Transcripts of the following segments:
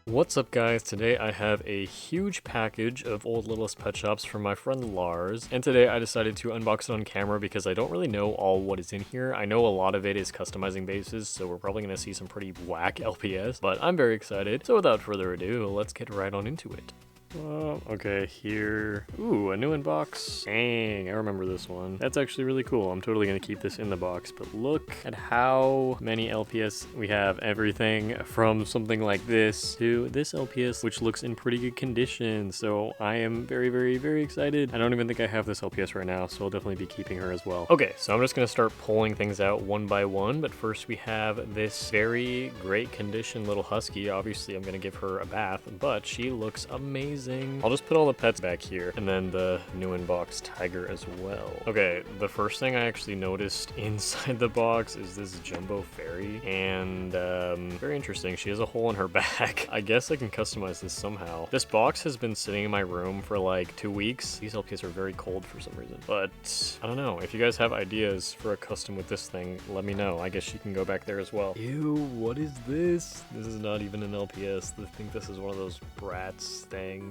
What's up guys, today I have a huge package of Old Littlest Pet Shops from my friend Lars, and today I decided to unbox it on camera because I don't really know all what is in here. I know a lot of it is customizing bases, so we're probably going to see some pretty whack LPS, but I'm very excited. So without further ado, let's get right on into it. Okay, here. Ooh, a new inbox. Dang, I remember this one. That's actually really cool. I'm totally gonna keep this in the box, but look at how many LPS we have. Everything from something like this to this LPS, which looks in pretty good condition. So I am very, very, very excited. I don't even think I have this LPS right now, so I'll definitely be keeping her as well. Okay, so I'm just gonna start pulling things out one by one, but first we have this very great condition little husky. Obviously, I'm gonna give her a bath, but she looks amazing. I'll just put all the pets back here, and then the new inbox tiger as well. Okay, the first thing I actually noticed inside the box is this jumbo fairy, and very interesting. She has a hole in her back. I guess I can customize this somehow. This box has been sitting in my room for like 2 weeks. These LPS are very cold for some reason, but I don't know. If you guys have ideas for a custom with this thing, let me know. I guess she can go back there as well. Ew, what is this? This is not even an LPS. I think this is one of those brats things.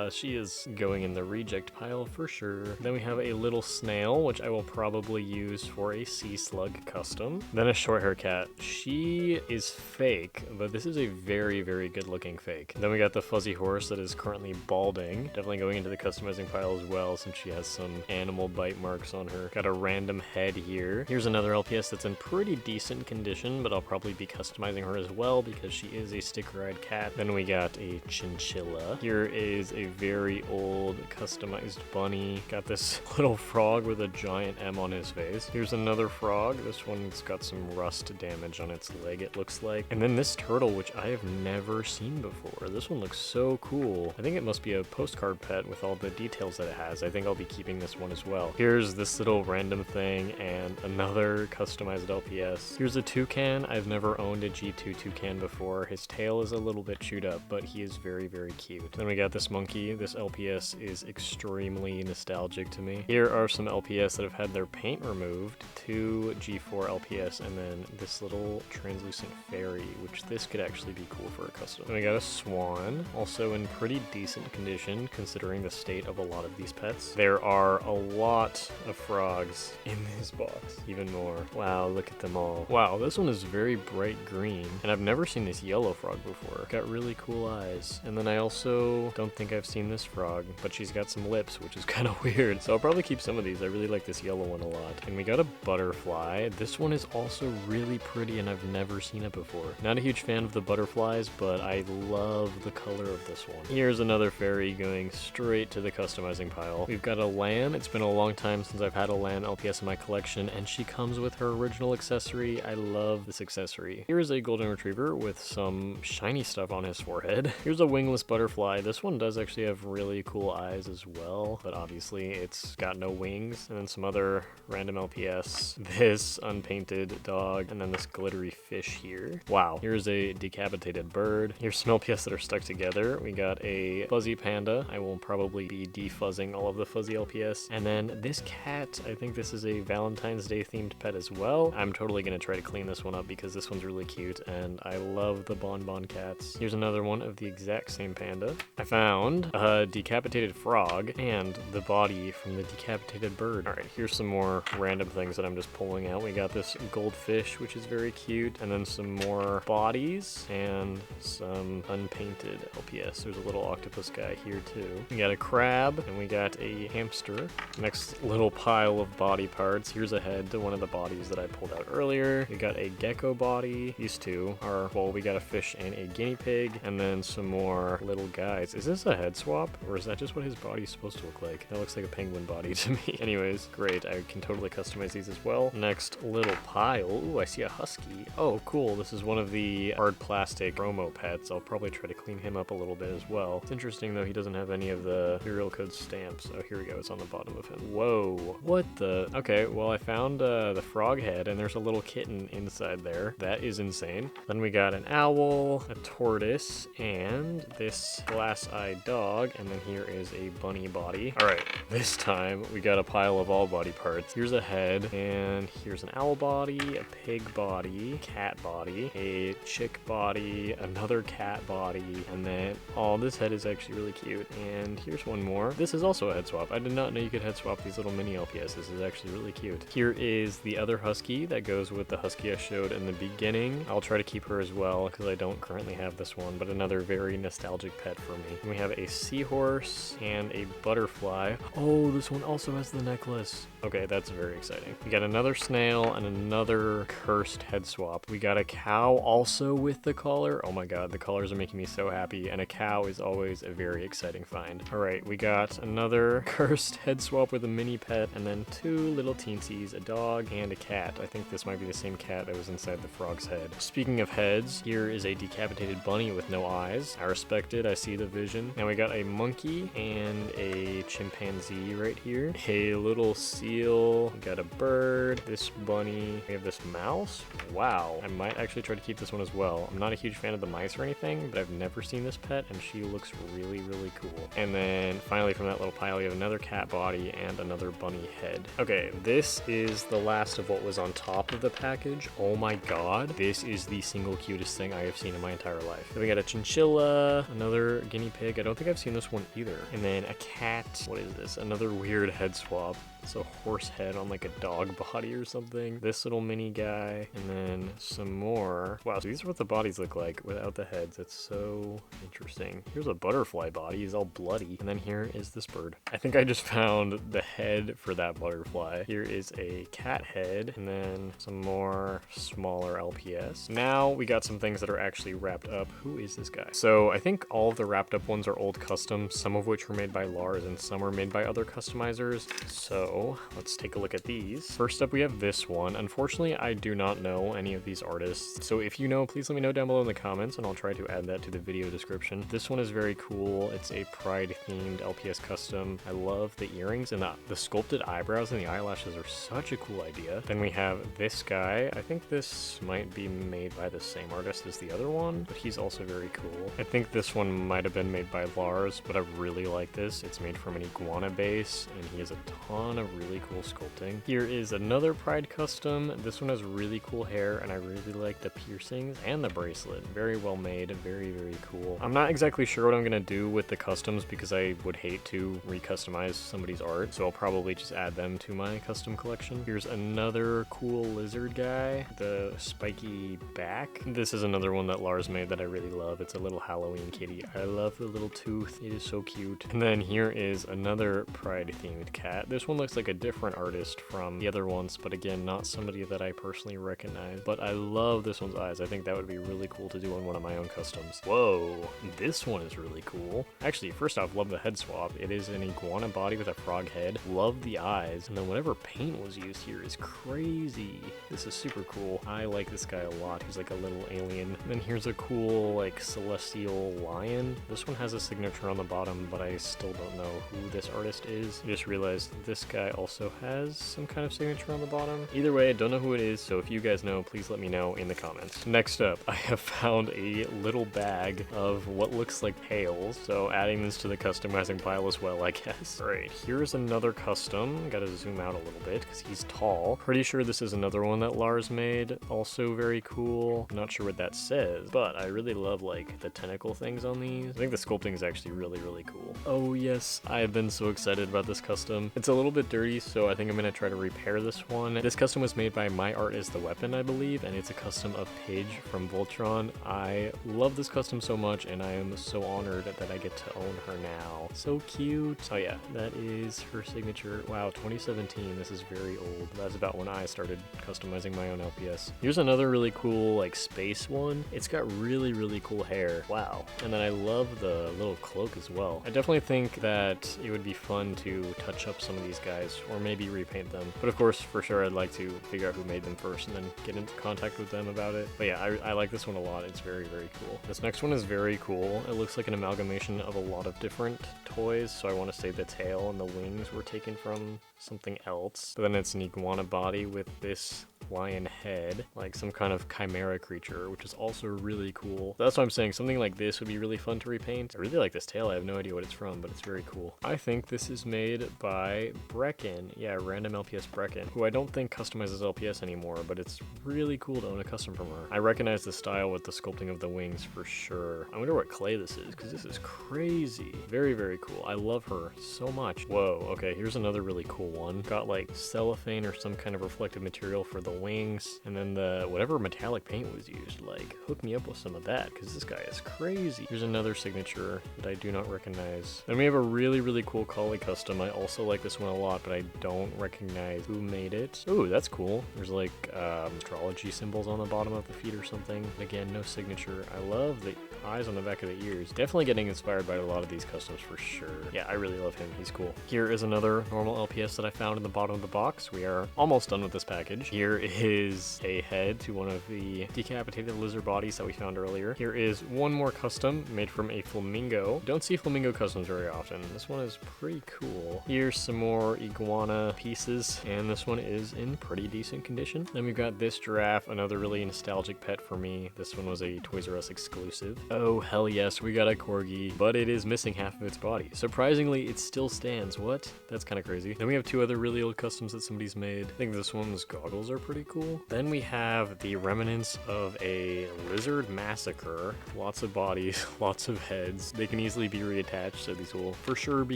She is going in the reject pile for sure. Then we have a little snail, which I will probably use for a sea slug custom. Then a short hair cat. She is fake, but this is a very, very good looking fake. Then we got the fuzzy horse that is currently balding. Definitely going into the customizing pile as well, since she has some animal bite marks on her. Got a random head here. Here's another LPS that's in pretty decent condition, but I'll probably be customizing her as well because she is a sticker-eyed cat. Then we got a chinchilla. Here is a very old customized bunny. Got this little frog with a giant M on his face. Here's another frog. This one's got some rust damage on its leg, it looks like. And then this turtle, which I have never seen before. This one looks so cool. I think it must be a postcard pet with all the details that it has. I think I'll be keeping this one as well. Here's this little random thing and another customized LPS. Here's a toucan. I've never owned a G2 toucan before. His tail is a little bit chewed up, but he is very, very cute. Then we got this monkey. This LPS is extremely nostalgic to me. Here are some LPS that have had their paint removed. 2 G4 LPS, and then this little translucent fairy, which this could actually be cool for a custom. Then we got a swan, also in pretty decent condition considering the state of a lot of these pets. There are a lot of frogs in this box, even more. Wow, look at them all. Wow, this one is very bright green, and I've never seen this yellow frog before. Got really cool eyes. And then I also don't think I've seen this frog, but she's got some lips, which is kind of weird. So I'll probably keep some of these. I really like this yellow one a lot. And we got a butterfly. This one is also really pretty, and I've never seen it before. Not a huge fan of the butterflies, but I love the color of this one. Here's another fairy going straight to the customizing pile. We've got a lamb. It's been a long time since I've had a lamb LPS in my collection, and she comes with her original accessory. I love this accessory. Here's a golden retriever with some shiny stuff on his forehead. Here's a wingless butterfly. This one does actually have really cool eyes as well, but obviously it's got no wings. And then some other random LPS, this unpainted dog, and then this glittery fish here. Wow. Here's a decapitated bird. Here's some LPS that are stuck together. We got a fuzzy panda. I will probably be defuzzing all of the fuzzy LPS. And then this cat, I think this is a Valentine's Day themed pet as well. I'm totally gonna try to clean this one up because this one's really cute and I love the bonbon cats. Here's another one of the exact same panda. I found a decapitated frog and the body from the decapitated bird. All right, here's some more random things that I'm just pulling out. We got this goldfish, which is very cute, and then some more bodies and some unpainted LPS. There's a little octopus guy here too. We got a crab and we got a hamster. Next little pile of body parts. Here's a head to one of the bodies that I pulled out earlier. We got a gecko body. These two are, well, we got a fish and a guinea pig, and then some more little guys. Is this a head swap, or is that just what his body's supposed to look like? That looks like a penguin body to me. Anyways, great. I can totally customize these as well. Next little pile. Ooh, I see a husky. Oh, cool. This is one of the hard plastic promo pets. I'll probably try to clean him up a little bit as well. It's interesting though, he doesn't have any of the serial code stamps. Oh, here we go. It's on the bottom of him. Whoa. What the? Okay, well, I found the frog head, and there's a little kitten inside there. That is insane. Then we got an owl, a tortoise, and this glass eye dog, and then here is a bunny body. All right, this time we got a pile of all body parts. Here's a head, and here's an owl body, a pig body, cat body, a chick body, another cat body, and then, oh, this head is actually really cute. And here's one more. This is also a head swap. I did not know you could head swap these little mini LPS. This is actually really cute. Here is the other husky that goes with the husky I showed in the beginning. I'll try to keep her as well because I don't currently have this one, but another very nostalgic pet for me. And we have a seahorse and a butterfly. Oh, this one also has the necklace. Okay, that's very exciting. We got another snail and another cursed head swap. We got a cow also with the collar. Oh my god, the collars are making me so happy, and a cow is always a very exciting find. All right, we got another cursed head swap with a mini pet, and then two little teensies, a dog and a cat. I think this might be the same cat that was inside the frog's head. Speaking of heads, here is a decapitated bunny with no eyes. I respect it, I see the vision. Now we got a monkey and a chimpanzee right here. A little seal, we got a bird, this bunny, we have this mouse. Wow, I might actually try to keep this one as well. I'm not a huge fan of the mice or anything, but I've never seen this pet, and she looks really, really cool. And then finally from that little pile, we have another cat body and another bunny head. Okay, this is the last of what was on top of the package. Oh my god, this is the single cutest thing I have seen in my entire life. Then we got a chinchilla, another guinea pig. I don't think I've seen this one either. And then a cat. What is this? Another weird head swap. It's a horse head on like a dog body or something. This little mini guy, and then some more. Wow, so these are what the bodies look like without the heads. It's so interesting. Here's a butterfly body. He's all bloody. And then here is this bird. I think I just found the head for that butterfly. Here is a cat head, and then some more smaller LPS. Now we got some things that are actually wrapped up. Who is this guy? So I think all of the wrapped up ones are old customs, some of which were made by Lars and some were made by other customizers. So let's take a look at these. First up, we have this one. Unfortunately, I do not know any of these artists. So if you know, please let me know down below in the comments and I'll try to add that to the video description. This one is very cool. It's a Pride themed LPS custom. I love the earrings and the sculpted eyebrows and the eyelashes are such a cool idea. Then we have this guy. I think this might be made by the same artist as the other one, but he's also very cool. I think this one might have been made by Lars, but I really like this. It's made from an iguana base and he has a ton of really cool sculpting. Here is another Pride custom. This one has really cool hair and I really like the piercings and the bracelet. Very well made, very, very cool. I'm not exactly sure what I'm gonna do with the customs because I would hate to re-customize somebody's art, so I'll probably just add them to my custom collection. Here's another cool lizard guy, the spiky back. This is another one that Lars made that I really love. It's a little Halloween kitty. I love the little tooth. It is so cute. And then here is another Pride themed cat. This one looks like a different artist from the other ones, but again, not somebody that I personally recognize. But I love this one's eyes. I think that would be really cool to do on one of my own customs. Whoa, this one is really cool. Actually, first off, love the head swap. It is an iguana body with a frog head. Love the eyes. And then whatever paint was used here is crazy. This is super cool. I like this guy a lot. He's like a little alien. And then here's a cool like celestial lion. This one has a signature on the bottom, but I still don't know who this artist is. I just realized this guy also has some kind of signature on the bottom. Either way, I don't know who it is, so if you guys know, please let me know in the comments. Next up, I have found a little bag of what looks like pails, so adding this to the customizing pile as well, I guess. Alright, here's another custom. Gotta zoom out a little bit because he's tall. Pretty sure this is another one that Lars made. Also very cool. I'm not sure what that says, but I really love like the tentacle things on these. I think the sculpting is actually really, really cool. Oh yes, I've been so excited about this custom. It's a little bit dirty, so I think I'm gonna try to repair this one. This custom was made by My Art is the Weapon, I believe, and it's a custom of Paige from Voltron. I love this custom so much, and I am so honored that I get to own her now. So cute. Oh yeah, that is her signature. Wow, 2017. This is very old. That's about when I started customizing my own LPS. Here's another really cool like space one. It's got really, really cool hair. Wow. And then I love the little cloak as well. I definitely think that it would be fun to touch up some of these guys or maybe repaint them. But of course, for sure, I'd like to figure out who made them first and then get into contact with them about it. But yeah, I like this one a lot. It's very, very cool. This next one is very cool. It looks like an amalgamation of a lot of different toys. So I want to say the tail and the wings were taken from something else. But then it's an iguana body with this lion head, like some kind of chimera creature, which is also really cool. That's what I'm saying. Something like this would be really fun to repaint. I really like this tail. I have no idea what it's from, but it's very cool. I think this is made by Brecken. Yeah, random LPS Brecken, who I don't think customizes LPS anymore, but it's really cool to own a custom from her. I recognize the style with the sculpting of the wings for sure. I wonder what clay this is, because this is crazy. Very, very cool. I love her so much. Whoa, okay, here's another really cool one. Got like cellophane or some kind of reflective material for the wings, and then the whatever metallic paint was used, like hook me up with some of that, because this guy is crazy. Here's another signature that I do not recognize. Then we have a really, really cool collie custom. I also like this one a lot, but I don't recognize who made it. Ooh, that's cool. There's like astrology symbols on the bottom of the feet or something. Again, no signature. I love the eyes on the back of the ears. Definitely getting inspired by a lot of these customs for sure. Yeah, I really love him. He's cool. Here is another normal LPS that I found in the bottom of the box. We are almost done with this package. Here is a head to one of the decapitated lizard bodies that we found earlier. Here is one more custom made from a flamingo. Don't see flamingo customs very often. This one is pretty cool. Here's some more iguana pieces, and this one is in pretty decent condition. Then we've got this giraffe, another really nostalgic pet for me. This one was a Toys R Us exclusive. Oh, hell yes, we got a corgi, but it is missing half of its body. Surprisingly, it still stands. What? That's kind of crazy. Then we have two other really old customs that somebody's made. I think this one's goggles are pretty cool. Then we have the remnants of a lizard massacre. Lots of bodies, lots of heads. They can easily be reattached, so these will for sure be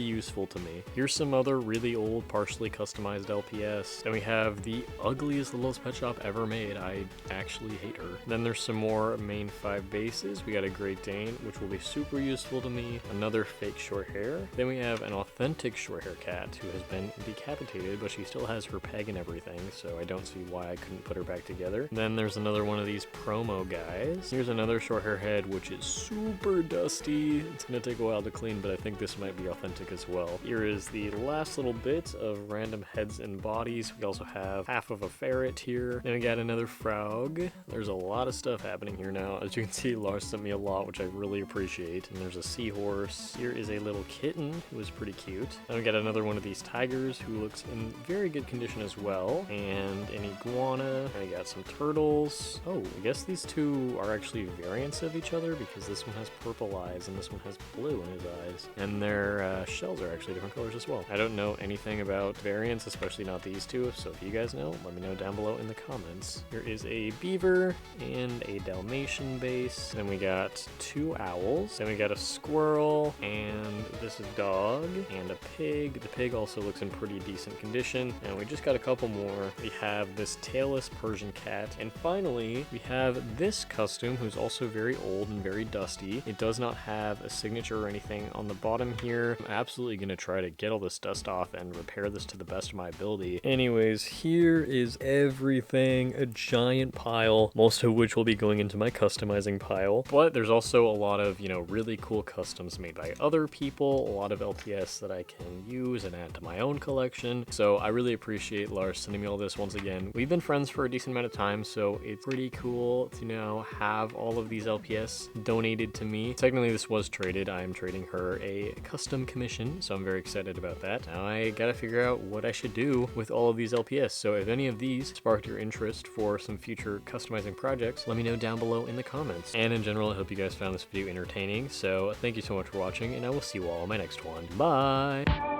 useful to me. Here's some other really old, partially customized LPS. Then we have the ugliest littlest pet shop ever made. I actually hate her. Then there's some more main 5 bases. We got a Great Dane, which will be super useful to me. Another fake short hair. Then we have an authentic short hair cat who has been decapitated, but she still has her peg and everything, so I don't see why I couldn't put her back together. Then there's another one of these promo guys. Here's another short hair head, which is super dusty. It's gonna take a while to clean, but I think this might be authentic as well. Here is the last little bit of random heads and bodies. We also have half of a ferret here. Then we got another frog. There's a lot of stuff happening here now. As you can see, Lars sent me a lot, which I really appreciate. And there's a seahorse. Here is a little kitten who is pretty cute. Then we got another one of these tigers who looks in very good condition as well. And an iguana. I got some turtles. Oh, I guess these two are actually variants of each other, because this one has purple eyes and this one has blue in his eyes. And their shells are actually different colors as well. I don't know anything about variants, especially not these two, so if you guys know, let me know down below in the comments. Here is a beaver and a Dalmatian base. Then we got 2 owls. Then we got a squirrel, and this is a dog, and a pig. The pig also looks in pretty decent condition. And we just got a couple more. We have this tailless Persian cat. And finally, we have this custom, who's also very old and very dusty. It does not have a signature or anything on the bottom here. I'm absolutely gonna try to get all this dust off and repair this to the best of my ability. Anyways, here is everything, a giant pile, most of which will be going into my customizing pile. But there's also a lot of, really cool customs made by other people, a lot of LPS that I can use and add to my own collection. So I really appreciate Lars sending me all this once again. We've been friends for a decent amount of time, so it's pretty cool to now have all of these LPS donated to me. Technically, this was traded. I am trading her a custom commission, so I'm very excited about that. Now I gotta figure out what I should do with all of these LPS. So if any of these sparked your interest for some future customizing projects, let me know down below in the comments. And in general, I hope you guys found this video entertaining. So thank you so much for watching, and I will see you all in my next one. Bye!